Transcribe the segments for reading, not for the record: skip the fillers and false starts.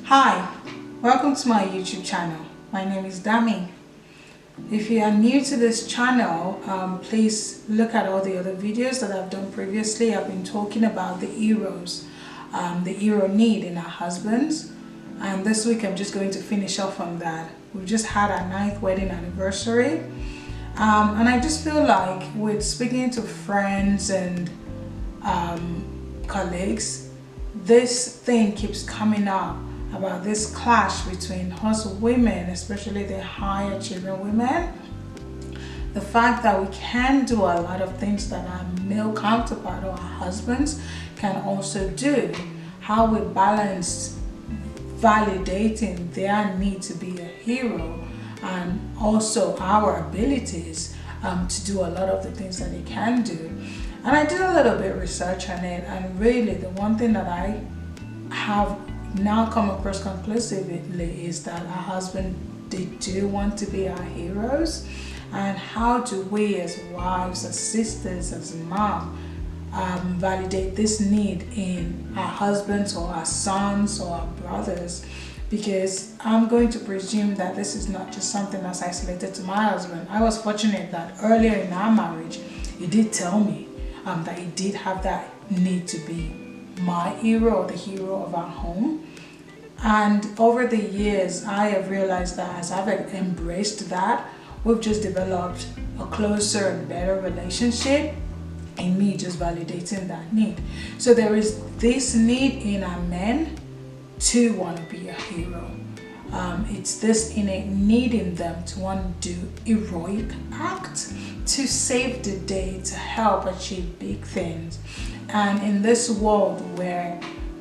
Hi, welcome to my YouTube channel. My name is Dami. If you are new to this channel, please look at all the other videos that I've done previously. I've been talking about the heroes, the hero need in our husbands, and this week I'm just going to finish off on that. We've just had our 9th wedding anniversary, and I just feel like with speaking to friends and colleagues, this thing keeps coming up about this clash between us women, especially the high achieving women. The fact that we can do a lot of things that our male counterpart or our husbands can also do. How we balance validating their need to be a hero and also our abilities to do a lot of the things that they can do. And I did a little bit of research on it, and really the one thing that I have now come across conclusively is that our husbands, they do want to be our heroes. And how do we as wives, as sisters, as mom validate this need in our husbands or our sons or our brothers? Because I'm going to presume that this is not just something that's isolated to my husband. I was fortunate that earlier in our marriage he did tell me that he did have that need to be my hero or the hero of our home. And over the years I have realized that as I've embraced that, we've just developed a closer and better relationship in me just validating that need. So there is this need in our men to want to be a hero. It's this innate need in them to want to do heroic acts, to save the day, to help achieve big things. And in this world where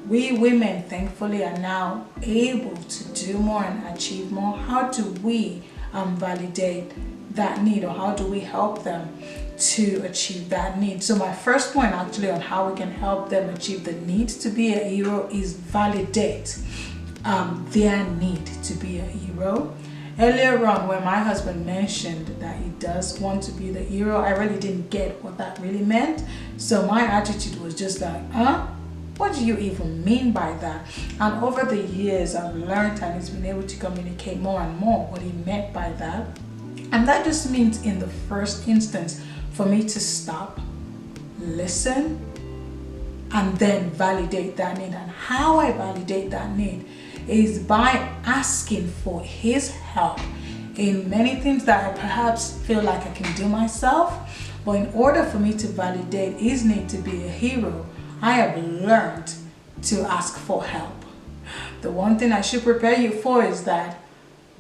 we women thankfully are now able to do more and achieve more, how do we validate that need, or how do we help them to achieve that need? So my first point actually on how we can help them achieve the need to be a hero is validate their need to be a hero. Earlier on, when my husband mentioned that he does want to be the hero, I really didn't get what that really meant. So my attitude was just like, what do you even mean by that? And over the years I've learned, and he's been able to communicate more and more what he meant by that. And that just means, in the first instance, for me to stop, listen, and then validate that need. And how I validate that need is by asking for his help in many things that I perhaps feel like I can do myself. But in order for me to validate his need to be a hero, I have learned to ask for help. The one thing I should prepare you for is that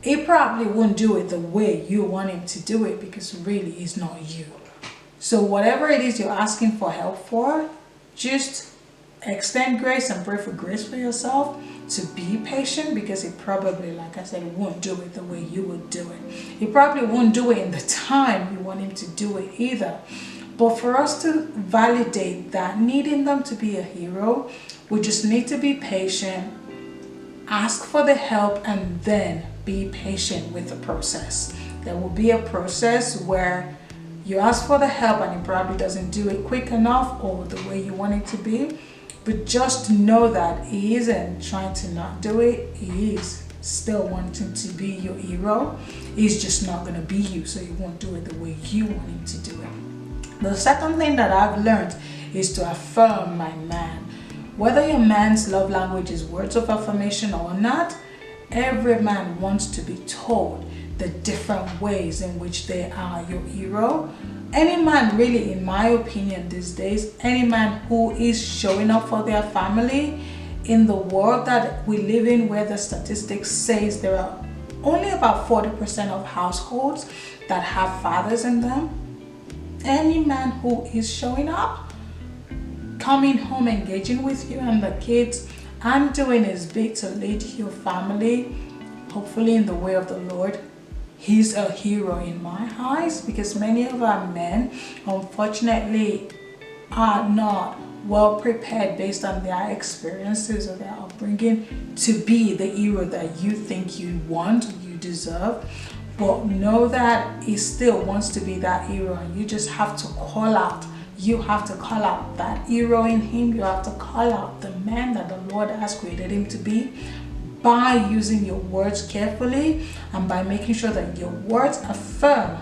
he probably won't do it the way you want him to do it, because really it's not you. So whatever it is you're asking for help for, just extend grace and pray for grace for yourself to be patient, because he probably, like I said, won't do it the way you would do it. He probably won't do it in the time you want him to do it either. But for us to validate that needing them to be a hero, we just need to be patient, ask for the help, and then be patient with the process. There will be a process where you ask for the help and he probably doesn't do it quick enough or the way you want it to be. But just know that he isn't trying to not do it. He is still wanting to be your hero. He's just not going to be you, so he won't do it the way you want him to do it. The second thing that I've learned is to affirm my man. Whether your man's love language is words of affirmation or not, every man wants to be told the different ways in which they are your hero. Any man really, in my opinion these days, any man who is showing up for their family in the world that we live in, where the statistics says there are only about 40% of households that have fathers in them. Any man who is showing up, coming home, engaging with you and the kids, and doing his bit to lead your family, hopefully in the way of the Lord, he's a hero in my eyes. Because many of our men, unfortunately, are not well prepared based on their experiences or their upbringing to be the hero that you think you want, you deserve. But know that he still wants to be that hero, and you just have to call out. You have to call out that hero in him. You have to call out the man that the Lord has created him to be by using your words carefully and by making sure that your words affirm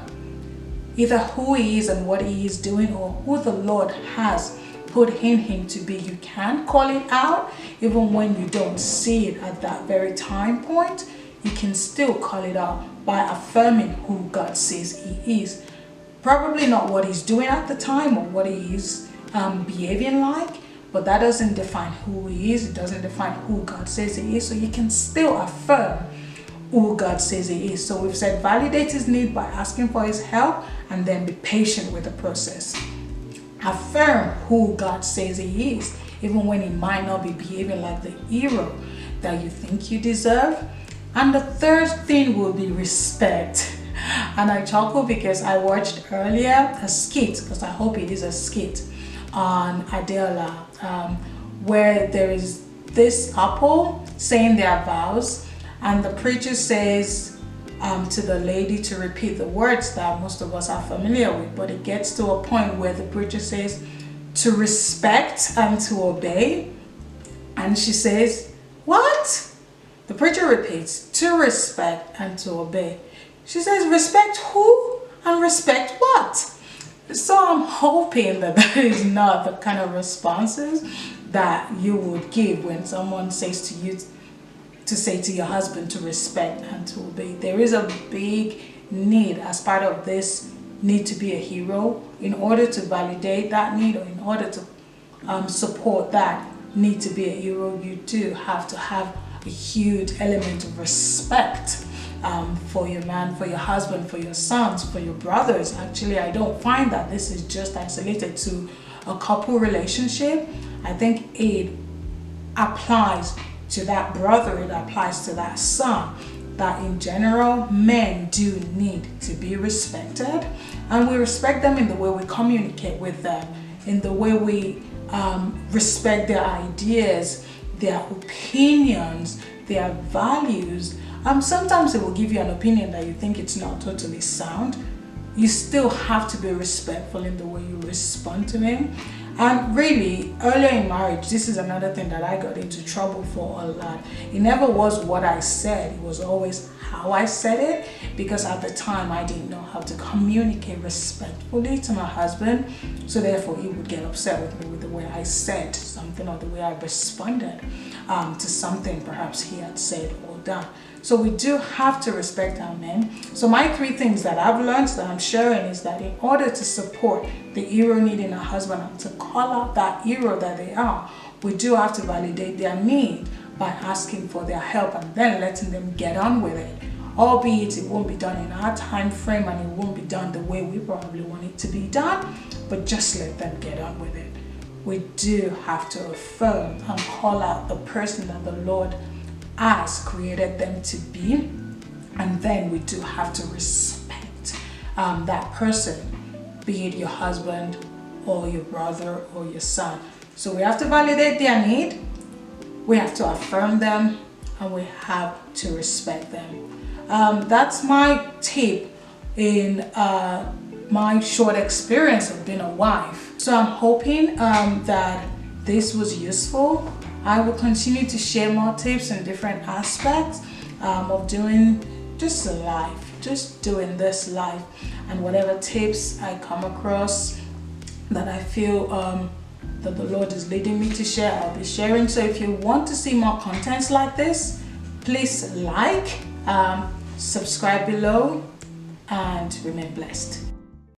either who he is and what he is doing, or who the Lord has put in him to be. You can call it out even when you don't see it at that very time point. You can still call it out by affirming who God says he is. Probably not what he's doing at the time or what he is behaving like, but that doesn't define who he is. It doesn't define who God says he is. So you can still affirm who God says he is. So we've said validate his need by asking for his help, and then be patient with the process. Affirm who God says he is, even when he might not be behaving like the hero that you think you deserve. And the third thing will be respect. And I chuckle because I watched earlier a skit, because I hope it is a skit, on Adela, where there is this couple saying their vows, and the preacher says to the lady to repeat the words that most of us are familiar with, but it gets to a point where the preacher says to respect and to obey, and she says, what? The preacher repeats, to respect and to obey. She says, respect who and respect what? So I'm hoping that that is not the kind of responses that you would give when someone says to you to say to your husband to respect and to obey. There is a big need as part of this need to be a hero. In order to validate that need, or in order to support that need to be a hero, you do have to have a huge element of respect for your man, for your husband, for your sons, for your brothers. Actually, I don't find that this is just isolated to a couple relationship. I think it applies to that brother, it applies to that son, that in general men do need to be respected, and we respect them in the way we communicate with them, in the way we respect their ideas, their opinions, their values. Sometimes it will give you an opinion that you think it's not totally sound. You still have to be respectful in the way you respond to him. And really, earlier in marriage, this is another thing that I got into trouble for a lot. It never was what I said, it was always how I said it, because at the time I didn't know how to communicate respectfully to my husband. So therefore he would get upset with me with the way I said something, or the way I responded to something perhaps he had said or done. So we do have to respect our men. So my 3 things that I've learned that I'm sharing is that in order to support the hero need in a husband and to call out that hero that they are, we do have to validate their need by asking for their help and then letting them get on with it. Albeit it won't be done in our time frame and it won't be done the way we probably want it to be done, but just let them get on with it. We do have to affirm and call out the person that the Lord has created them to be, and then we do have to respect that person, be it your husband or your brother or your son. So we have to validate their need, we have to affirm them, and we have to respect them. That's my tip in my short experience of being a wife. So I'm hoping that this was useful. I will continue to share more tips in different aspects of doing just life, just doing this life, and whatever tips I come across that I feel that the Lord is leading me to share, I'll be sharing. So if you want to see more contents like this, please like, subscribe below, and remain blessed.